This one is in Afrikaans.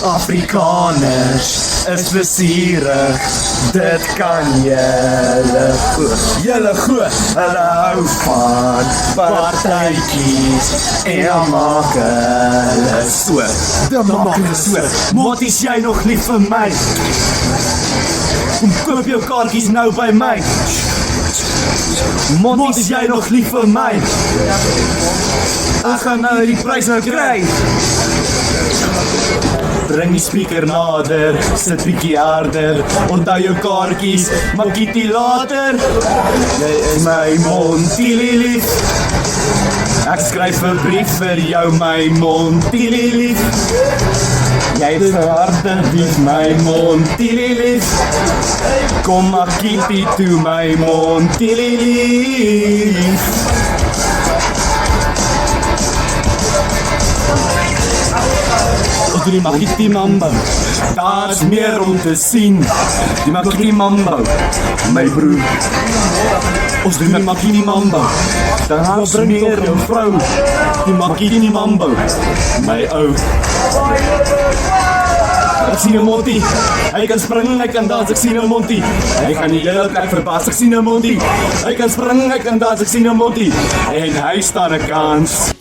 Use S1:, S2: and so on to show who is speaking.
S1: Afrikaners is plesierig, dit kan julle glo. Julle glo, hulle hou van partytjies en dan maak hulle so. Dan maak hulle so. Wat is jy nog lief vir my? Kom koop jou kaartjies nou by my. Wat is jy nog lief vir my? Ek gaan nou die prys nou kry. Bring die speaker nader, sit bietjie harder, onthou jou kaartjies, maak dit later. Jy is my Montielief. Ek skryf 'n brief vir jou, my Montielief. Jy is harde wie my Montielief. Kom maak dit toe, my Montielief. Die Makiti Mambo, daar is meer om te sien. Die Makiti Mambo, my broer. Ons doen die Makiti Mambo, daar is meer jou vrou. Die Makiti Mambo, my ou. Ek sien 'n Monty, hy kan spring, hy kan dans, ek sien 'n Monty. Hy gaan die hele plek verbaas, ek sien 'n Monty. Hy kan spring, hy kan dans, ek sien 'n Monty. En hy staan 'n kans.